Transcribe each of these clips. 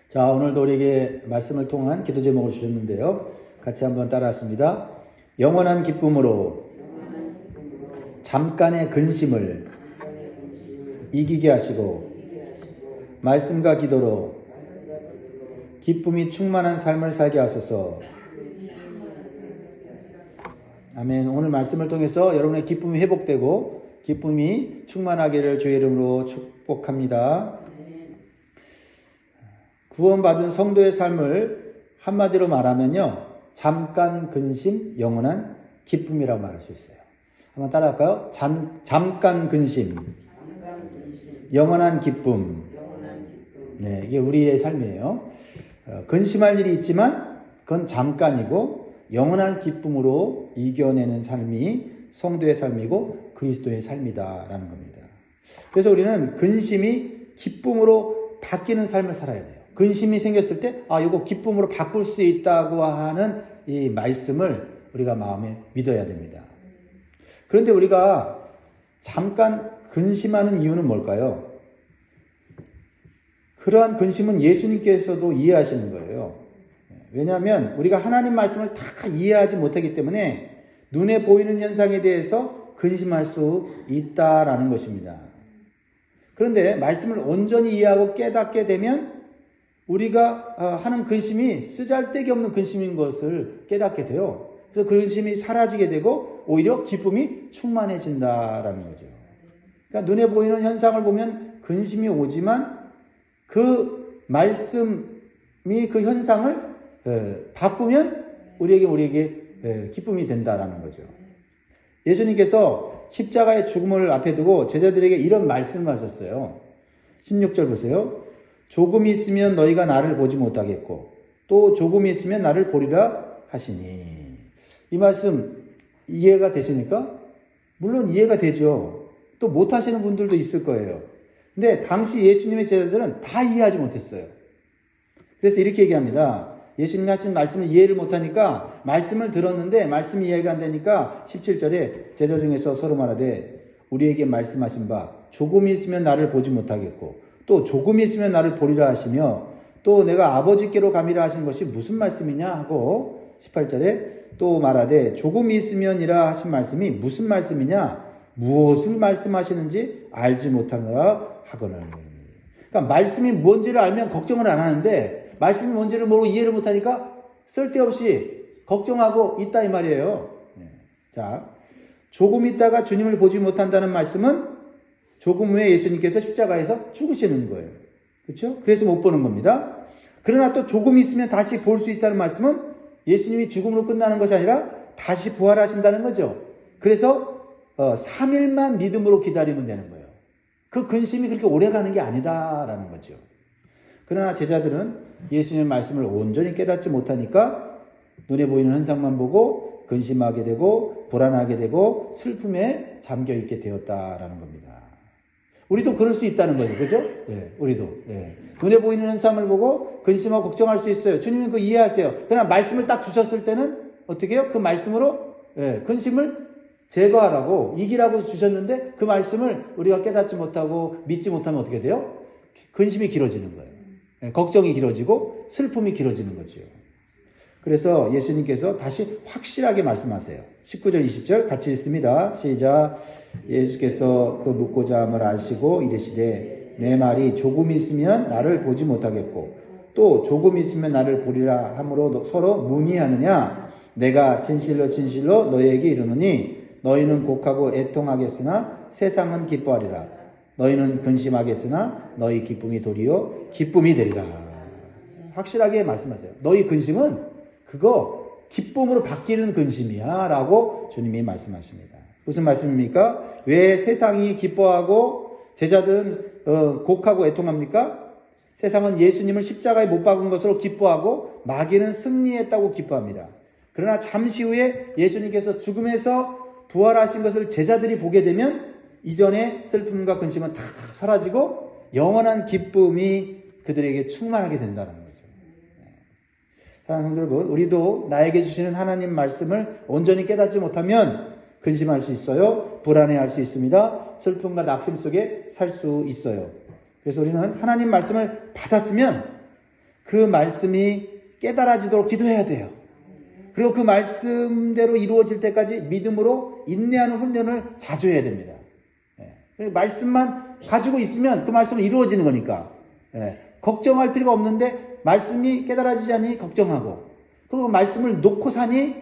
자, 오늘도 우리에게 말씀을 통한 기도 제목을 주셨는데요. 같이 한번 따라하십니다. 영원한 기쁨으로 잠깐의 근심을 이기게 하시고 말씀과 기도로 기쁨이 충만한 삶을 살게 하소서. 아멘. 오늘 말씀을 통해서 여러분의 기쁨이 회복되고 기쁨이 충만하기를 주의 이름으로 축복합니다. 구원받은 성도의 삶을 한마디로 말하면요, 잠깐 근심, 영원한 기쁨이라고 말할 수 있어요. 한번 따라할까요? 잠깐 근심, 영원한 기쁨. 네, 이게 우리의 삶이에요. 근심할 일이 있지만 그건 잠깐이고 영원한 기쁨으로 이겨내는 삶이 성도의 삶이고 그리스도의 삶이다라는 겁니다. 그래서 우리는 근심이 기쁨으로 바뀌는 삶을 살아야 돼요. 근심이 생겼을 때, 이거 기쁨으로 바꿀 수 있다고 하는 이 말씀을 우리가 마음에 믿어야 됩니다. 그런데 우리가 잠깐 근심하는 이유는 뭘까요? 그러한 근심은 예수님께서도 이해하시는 거예요. 왜냐하면 우리가 하나님 말씀을 다 이해하지 못하기 때문에 눈에 보이는 현상에 대해서 근심할 수 있다라는 것입니다. 그런데 말씀을 온전히 이해하고 깨닫게 되면 우리가 하는 근심이 쓰잘데기 없는 근심인 것을 깨닫게 돼요. 그래서 근심이 사라지게 되고 오히려 기쁨이 충만해진다라는 거죠. 그러니까 눈에 보이는 현상을 보면 근심이 오지만 그 말씀이 그 현상을 바꾸면 우리에게 기쁨이 된다라는 거죠. 예수님께서 십자가의 죽음을 앞에 두고 제자들에게 이런 말씀을 하셨어요. 16절 보세요. 조금 있으면 너희가 나를 보지 못하겠고 또 조금 있으면 나를 보리라 하시니. 이 말씀 이해가 되십니까? 물론 이해가 되죠. 또 못하시는 분들도 있을 거예요. 근데 당시 예수님의 제자들은 다 이해하지 못했어요. 그래서 이렇게 얘기합니다. 예수님이 하신 말씀을 이해를 못하니까 말씀을 들었는데 말씀이 이해가 안 되니까 17절에 제자 중에서 서로 말하되 우리에게 말씀하신 바 조금 있으면 나를 보지 못하겠고 또 조금 있으면 나를 보리라 하시며 또 내가 아버지께로 가미라 하신 것이 무슨 말씀이냐 하고 18절에 또 말하되 조금 있으면이라 하신 말씀이 무슨 말씀이냐 무엇을 말씀하시는지 알지 못하노라 하거늘. 그러니까 말씀이 뭔지를 알면 걱정을 안 하는데 말씀이 뭔지를 모르고 이해를 못하니까 쓸데없이 걱정하고 있다 이 말이에요. 자, 조금 있다가 주님을 보지 못한다는 말씀은 조금 후에 예수님께서 십자가에서 죽으시는 거예요. 그렇죠? 그래서 못 보는 겁니다. 그러나 또 조금 있으면 다시 볼 수 있다는 말씀은 예수님이 죽음으로 끝나는 것이 아니라 다시 부활하신다는 거죠. 그래서 3일만 믿음으로 기다리면 되는 거예요. 그 근심이 그렇게 오래 가는 게 아니다라는 거죠. 그러나 제자들은 예수님의 말씀을 온전히 깨닫지 못하니까 눈에 보이는 현상만 보고 근심하게 되고 불안하게 되고 슬픔에 잠겨 있게 되었다라는 겁니다. 우리도 그럴 수 있다는 거죠. 그죠? 네, 우리도. 네. 눈에 보이는 현상을 보고 근심하고 걱정할 수 있어요. 주님은 그거 이해하세요. 그러나 말씀을 딱 주셨을 때는 어떻게 해요? 그 말씀으로 근심을 제거하라고, 이기라고 주셨는데 그 말씀을 우리가 깨닫지 못하고 믿지 못하면 어떻게 돼요? 근심이 길어지는 거예요. 걱정이 길어지고 슬픔이 길어지는 거죠. 그래서 예수님께서 다시 확실하게 말씀하세요. 19절, 20절 같이 읽습니다. 시작. 예수께서 그 묻고자 함을 아시고 이르시되 내 말이 조금 있으면 나를 보지 못하겠고 또 조금 있으면 나를 보리라 함으로 서로 문의하느냐. 내가 진실로 진실로 너희에게 이르노니 너희는 곡하고 애통하겠으나 세상은 기뻐하리라. 너희는 근심하겠으나 너희 기쁨이 도리어 기쁨이 되리라. 확실하게 말씀하세요. 너희 근심은 그거 기쁨으로 바뀌는 근심이야 라고 주님이 말씀하십니다. 무슨 말씀입니까? 왜 세상이 기뻐하고 제자들은 곡하고 애통합니까? 세상은 예수님을 십자가에 못 박은 것으로 기뻐하고 마귀는 승리했다고 기뻐합니다. 그러나 잠시 후에 예수님께서 죽음에서 부활하신 것을 제자들이 보게 되면 이전의 슬픔과 근심은 다 사라지고 영원한 기쁨이 그들에게 충만하게 된다는 거죠. 사랑하는 성도 여러분, 우리도 나에게 주시는 하나님 말씀을 온전히 깨닫지 못하면 근심할 수 있어요. 불안해할 수 있습니다. 슬픔과 낙심 속에 살 수 있어요. 그래서 우리는 하나님 말씀을 받았으면 그 말씀이 깨달아지도록 기도해야 돼요. 그리고 그 말씀대로 이루어질 때까지 믿음으로 인내하는 훈련을 자주 해야 됩니다. 말씀만 가지고 있으면 그 말씀은 이루어지는 거니까. 걱정할 필요가 없는데 말씀이 깨달아지지 않으니 걱정하고, 그리고 말씀을 놓고 사니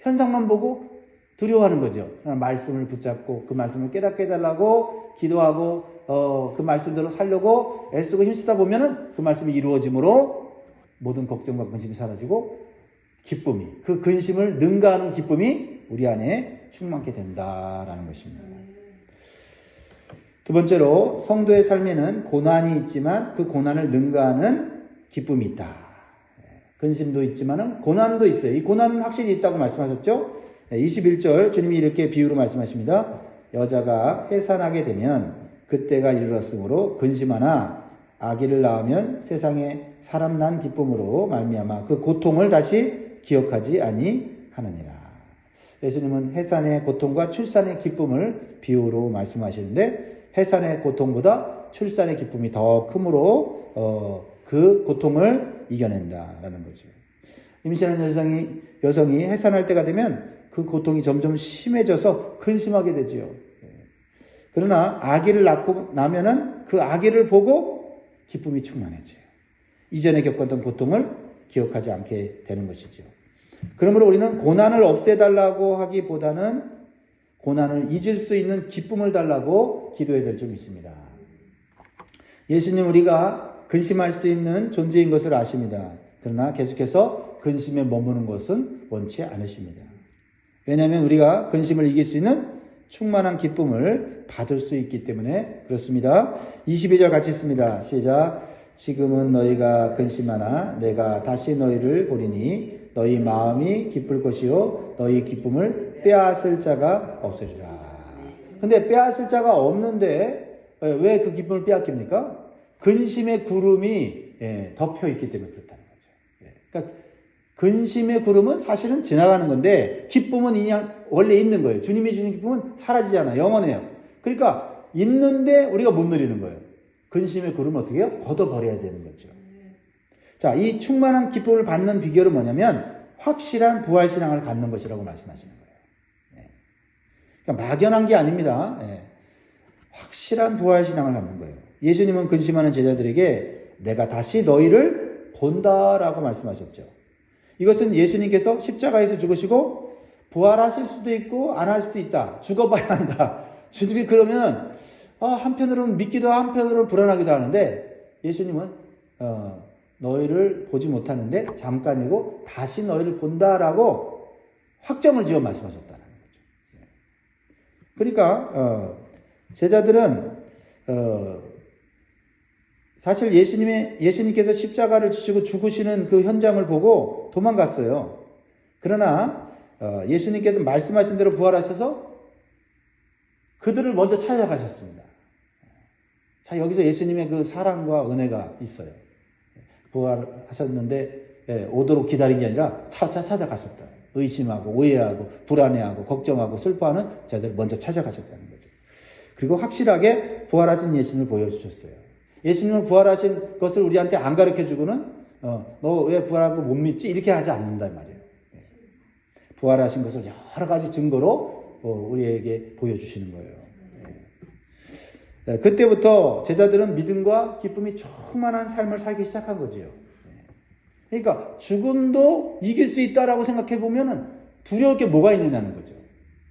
현상만 보고 두려워하는 거죠. 말씀을 붙잡고 그 말씀을 깨닫게 해달라고 기도하고 그 말씀대로 살려고 애쓰고 힘쓰다 보면은 그 말씀이 이루어짐으로 모든 걱정과 근심이 사라지고 기쁨이, 그 근심을 능가하는 기쁨이 우리 안에 충만케 된다라는 것입니다. 두 번째로, 성도의 삶에는 고난이 있지만 그 고난을 능가하는 기쁨이 있다. 근심도 있지만 고난도 있어요. 이 고난은 확실히 있다고 말씀하셨죠? 21절 주님이 이렇게 비유로 말씀하십니다. 여자가 해산하게 되면 그때가 이르렀으므로 근심하나 아기를 낳으면 세상에 사람 난 기쁨으로 말미암아 그 고통을 다시 기억하지 아니하느니라. 예수님은 해산의 고통과 출산의 기쁨을 비유로 말씀하시는데, 해산의 고통보다 출산의 기쁨이 더 크므로 그 고통을 이겨낸다라는 거죠. 임신한 여성이 해산할 때가 되면 그 고통이 점점 심해져서 근심하게 되지요. 그러나 아기를 낳고 나면은 그 아기를 보고 기쁨이 충만해져요. 이전에 겪었던 고통을 기억하지 않게 되는 것이죠. 그러므로 우리는 고난을 없애달라고 하기보다는 고난을 잊을 수 있는 기쁨을 달라고 기도해야 될 점이 있습니다. 예수님 우리가 근심할 수 있는 존재인 것을 아십니다. 그러나 계속해서 근심에 머무는 것은 원치 않으십니다. 왜냐하면 우리가 근심을 이길 수 있는 충만한 기쁨을 받을 수 있기 때문에 그렇습니다. 22절 같이 읽습니다. 시작. 지금은 너희가 근심하나 내가 다시 너희를 보리니 너희 마음이 기쁠 것이요 너희 기쁨을 빼앗을 자가 없으리라. 근데 빼앗을 자가 없는데 왜 그 기쁨을 빼앗깁니까? 근심의 구름이 덮여 있기 때문에 그렇다는 거죠. 그러니까 근심의 구름은 사실은 지나가는 건데 기쁨은 그냥 원래 있는 거예요. 주님이 주는 기쁨은 사라지지 않아요. 영원해요. 그러니까 있는데 우리가 못 누리는 거예요. 근심의 구름은 어떻게 해요? 걷어버려야 되는 거죠. 자, 이 충만한 기쁨을 받는 비결은 뭐냐면 확실한 부활신앙을 갖는 것이라고 말씀하시는 거예요. 그러니까 막연한 게 아닙니다. 확실한 부활신앙을 갖는 거예요. 예수님은 근심하는 제자들에게 내가 다시 너희를 본다라고 말씀하셨죠. 이것은 예수님께서 십자가에서 죽으시고 부활하실 수도 있고 안 할 수도 있다. 죽어봐야 한다. 주님이 그러면 한편으로는 믿기도 하고 한편으로는 불안하기도 하는데, 예수님은 너희를 보지 못하는데 잠깐이고 다시 너희를 본다라고 확정을 지어 말씀하셨다는 거죠. 그러니까 제자들은 사실 예수님께서 십자가를 지시고 죽으시는 그 현장을 보고 도망갔어요. 그러나 예수님께서 말씀하신 대로 부활하셔서 그들을 먼저 찾아가셨습니다. 자, 여기서 예수님의 그 사랑과 은혜가 있어요. 부활하셨는데 오도록 기다린 게 아니라 찾아가셨다. 의심하고 오해하고 불안해하고 걱정하고 슬퍼하는 자들을 먼저 찾아가셨다는 거죠. 그리고 확실하게 부활하신 예수님을 보여주셨어요. 예수님은 부활하신 것을 우리한테 안 가르쳐주고는 너 왜 부활한 거 못 믿지? 이렇게 하지 않는단 말이에요. 부활하신 것을 여러 가지 증거로 우리에게 보여주시는 거예요. 그때부터 제자들은 믿음과 기쁨이 충만한 삶을 살기 시작한 거지요. 그러니까 죽음도 이길 수 있다라고 생각해 보면은 두려울 게 뭐가 있느냐는 거죠.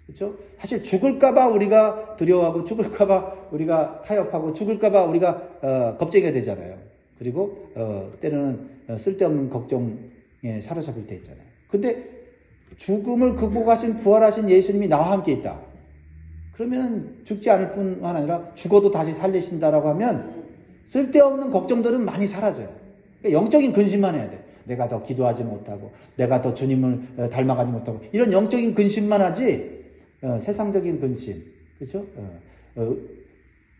그렇죠? 사실 죽을까봐 우리가 두려워하고 죽을까봐 우리가 타협하고 죽을까봐 우리가 겁쟁이가 되잖아요. 그리고 때로는 쓸데없는 걱정에 사로잡힐 때 있잖아요. 근데 죽음을 극복하신 부활하신 예수님이 나와 함께 있다. 그러면 죽지 않을 뿐만 아니라 죽어도 다시 살리신다라고 하면 쓸데없는 걱정들은 많이 사라져요. 그러니까 영적인 근심만 해야 돼. 내가 더 기도하지 못하고 내가 더 주님을 닮아가지 못하고 이런 영적인 근심만 하지 세상적인 근심, 그렇죠?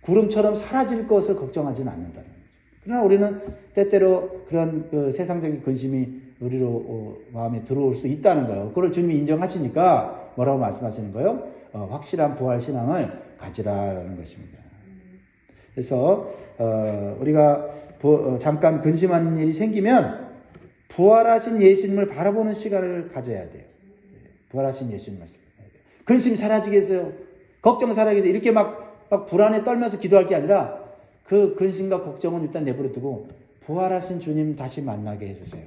구름처럼 사라질 것을 걱정하지는 않는다는 거죠. 그러나 우리는 때때로 그런 세상적인 근심이 우리로 마음에 들어올 수 있다는 거예요. 그걸 주님이 인정하시니까 뭐라고 말씀하시는 거예요? 확실한 부활 신앙을 가지라라는 것입니다. 그래서 우리가 잠깐 근심하는 일이 생기면 부활하신 예수님을 바라보는 시간을 가져야 돼요. 부활하신 예수님을 근심 사라지겠어요? 걱정 사라지겠어요? 이렇게 막 불안에 떨면서 기도할 게 아니라 그 근심과 걱정은 일단 내버려 두고 부활하신 주님 다시 만나게 해주세요.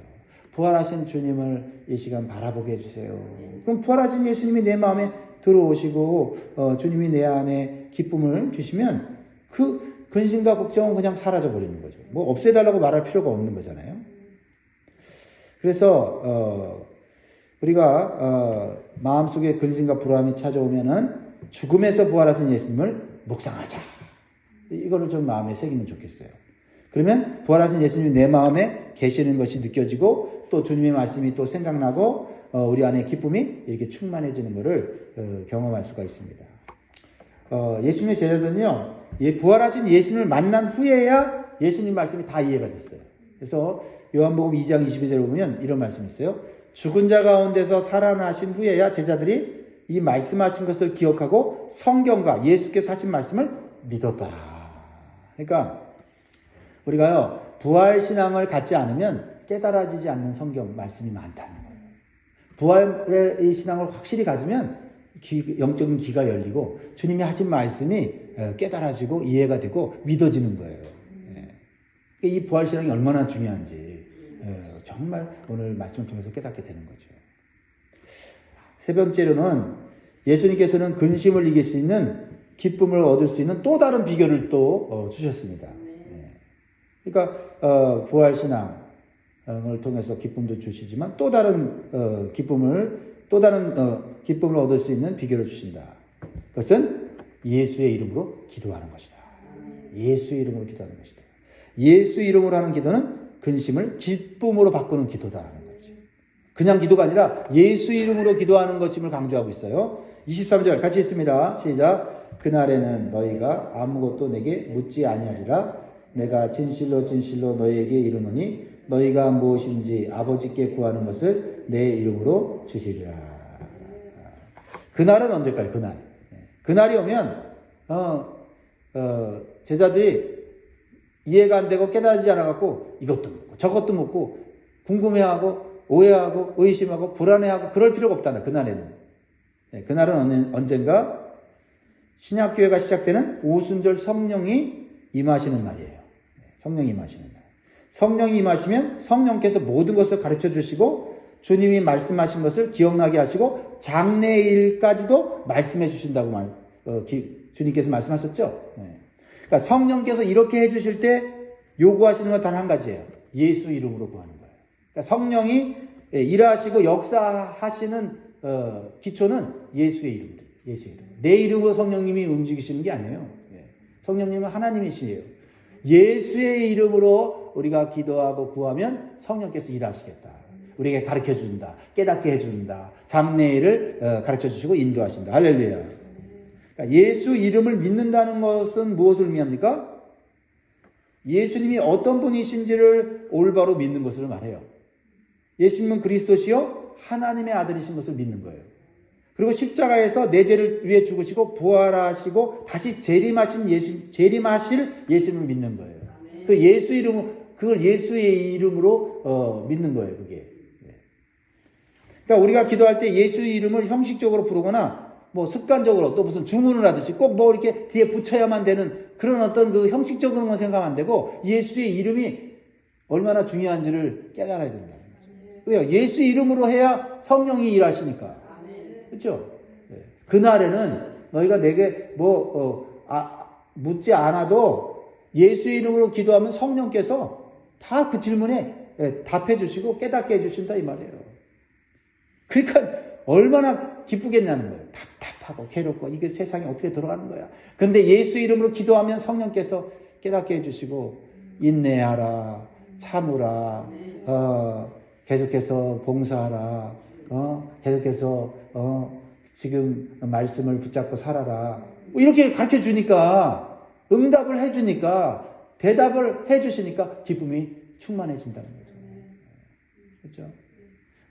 부활하신 주님을 이 시간 바라보게 해주세요. 그럼 부활하신 예수님이 내 마음에 들어오시고 주님이 내 안에 기쁨을 주시면 그 근심과 걱정은 그냥 사라져 버리는 거죠. 뭐 없애달라고 말할 필요가 없는 거잖아요. 그래서 우리가 마음속에 근심과 불안이 찾아오면은 죽음에서 부활하신 예수님을 묵상하자. 이거를 좀 마음에 새기면 좋겠어요. 그러면 부활하신 예수님이 내 마음에 계시는 것이 느껴지고 또 주님의 말씀이 또 생각나고 우리 안에 기쁨이 이렇게 충만해지는 것을 경험할 수가 있습니다. 예수님의 제자들은요, 부활하신 예수님을 만난 후에야 예수님 말씀이 다 이해가 됐어요. 그래서 요한복음 2장 22절에 보면 이런 말씀이 있어요. 죽은 자 가운데서 살아나신 후에야 제자들이 이 말씀하신 것을 기억하고 성경과 예수께서 하신 말씀을 믿었더라. 그러니까 우리가요, 부활신앙을 갖지 않으면 깨달아지지 않는 성경 말씀이 많다는 거예요. 부활의 신앙을 확실히 가지면 영적인 귀가 열리고 주님이 하신 말씀이 깨달아지고 이해가 되고 믿어지는 거예요. 이 부활신앙이 얼마나 중요한지 정말 오늘 말씀을 통해서 깨닫게 되는 거죠. 세 번째로는 예수님께서는 근심을 이길 수 있는 기쁨을 얻을 수 있는 또 다른 비결을 또 주셨습니다. 그러니까 부활신앙을 통해서 기쁨도 주시지만 또 다른 기쁨을 얻을 수 있는 비결을 주신다. 그것은 예수의 이름으로 기도하는 것이다. 예수의 이름으로 기도하는 것이다. 예수 이름으로 하는 기도는 근심을 기쁨으로 바꾸는 기도다라는 거죠. 그냥 기도가 아니라 예수 이름으로 기도하는 것임을 강조하고 있어요. 23절 같이 읽습니다. 시작. 그날에는 너희가 아무것도 내게 묻지 아니하리라. 내가 진실로 진실로 너희에게 이르노니 너희가 무엇인지 아버지께 구하는 것을 내 이름으로 주시리라. 그날은 언제까지? 그날이 오면 제자들이 이해가 안 되고 깨달아지지 않아갖고 이것도 묻고 저것도 묻고 궁금해하고 오해하고 의심하고 불안해하고 그럴 필요가 없다는 그날에는. 그날은 언젠가 신약교회가 시작되는 오순절 성령이 임하시는 날이에요. 성령이 임하시는 날. 성령이 임하시면 성령께서 모든 것을 가르쳐 주시고 주님이 말씀하신 것을 기억나게 하시고 장래일까지도 말씀해 주신다고 주님께서 말씀하셨죠. 그러니까 성령께서 이렇게 해주실 때 요구하시는 건 단 한 가지예요. 예수 이름으로 구하는 거예요. 그러니까 성령이 일하시고 역사하시는 기초는 예수의 이름으로. 예수의 이름. 내 이름으로 성령님이 움직이시는 게 아니에요. 성령님은 하나님이시에요. 예수의 이름으로 우리가 기도하고 구하면 성령께서 일하시겠다. 우리에게 가르쳐 준다. 깨닫게 해준다. 장래일을 가르쳐 주시고 인도하신다. 할렐루야. 그러니까 예수 이름을 믿는다는 것은 무엇을 의미합니까? 예수님이 어떤 분이신지를 올바로 믿는 것을 말해요. 예수님은 그리스도시요 하나님의 아들이신 것을 믿는 거예요. 그리고 십자가에서 내 죄를 위해 죽으시고 부활하시고 다시 재림하실 예수님을 믿는 거예요. 그 예수 이름, 그걸 예수의 이름으로 믿는 거예요. 그게. 그러니까 우리가 기도할 때 예수 이름을 형식적으로 부르거나 뭐 습관적으로 또 무슨 주문을 하듯이 꼭 뭐 이렇게 뒤에 붙여야만 되는 그런 어떤 그 형식적으로만 생각하면 안 되고 예수의 이름이 얼마나 중요한지를 깨달아야 된다는 거죠. 왜요? 예수 이름으로 해야 성령이 일하시니까. 그렇죠? 그날에는 너희가 내게 묻지 않아도 예수 이름으로 기도하면 성령께서 다 그 질문에 답해 주시고 깨닫게 해 주신다 이 말이에요. 그러니까 얼마나 기쁘겠냐는 거예요. 답답하고 괴롭고 이게 세상에 어떻게 돌아가는 거야. 그런데 예수 이름으로 기도하면 성령께서 깨닫게 해주시고 인내하라, 참으라, 계속해서 봉사하라, 계속해서 지금 말씀을 붙잡고 살아라. 뭐 이렇게 가르쳐 주니까 응답을 해주니까 대답을 해주시니까 기쁨이 충만해진다는 거죠. 그렇죠?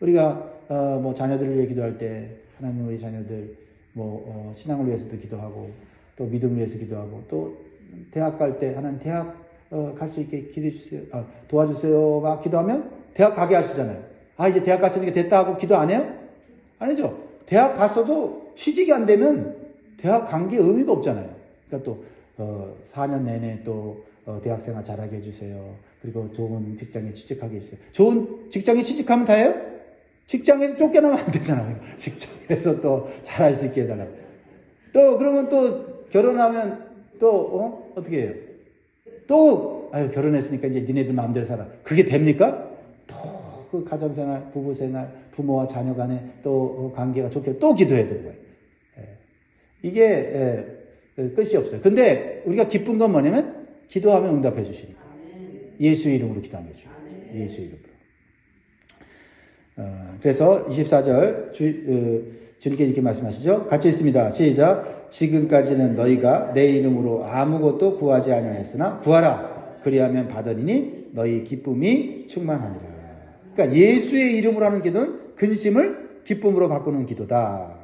우리가 뭐 자녀들을 위해 기도할 때 하나님 우리 자녀들 신앙을 위해서도 기도하고 또 믿음을 위해서 기도하고 또 대학 갈 때 하나님 대학 갈 수 있게 기도해 주세요. 도와주세요가 기도하면 대학 가게 하시잖아요. 이제 대학 갔으니까 됐다 하고 기도 안 해요? 안 하죠. 대학 갔어도 취직이 안 되면 대학 간 게 의미가 없잖아요. 그러니까 또 4년 내내 또 대학생활 잘하게 해주세요. 그리고 좋은 직장에 취직하게 해주세요. 좋은 직장에 취직하면 다예요? 직장에서 쫓겨나면 안 되잖아요. 직장에서 또 잘할 수 있게 해달라고. 또 그러면 또 결혼하면 또 어떻게 해요? 또 결혼했으니까 이제 니네들 마음대로 살아. 그게 됩니까? 또 그 가정생활, 부부생활, 부모와 자녀 간에 또 관계가 좋게 또 기도해야 되는 거예요. 이게 끝이 없어요. 근데 우리가 기쁜 건 뭐냐면 기도하면 응답해 주시니까. 예수의 이름으로 기도하면 주죠. 예수의 이름으로. 그래서 24절 주님께 이렇게 말씀하시죠. 같이 있습니다. 시작. 지금까지는 너희가 내 이름으로 아무것도 구하지 아니하였으나 구하라. 그리하면 받으리니 너희 기쁨이 충만하니라. 그러니까 예수의 이름으로 하는 기도는 근심을 기쁨으로 바꾸는 기도다.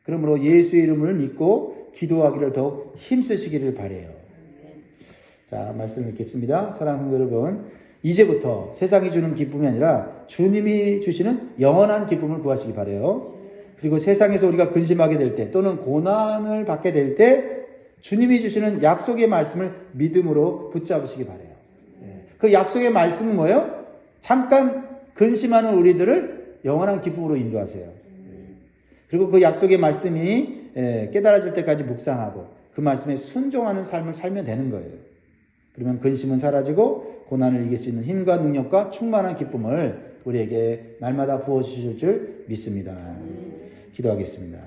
그러므로 예수의 이름을 믿고 기도하기를 더욱 힘쓰시기를 바라요. 자, 말씀 읽겠습니다. 사랑하는 여러분, 이제부터 세상이 주는 기쁨이 아니라 주님이 주시는 영원한 기쁨을 구하시기 바라요. 그리고 세상에서 우리가 근심하게 될 때 또는 고난을 받게 될 때 주님이 주시는 약속의 말씀을 믿음으로 붙잡으시기 바라요. 그 약속의 말씀은 뭐예요? 잠깐 근심하는 우리들을 영원한 기쁨으로 인도하세요. 그리고 그 약속의 말씀이 깨달아질 때까지 묵상하고 그 말씀에 순종하는 삶을 살면 되는 거예요. 그러면 근심은 사라지고 고난을 이길 수 있는 힘과 능력과 충만한 기쁨을 우리에게 날마다 부어주실 줄 믿습니다. 기도하겠습니다.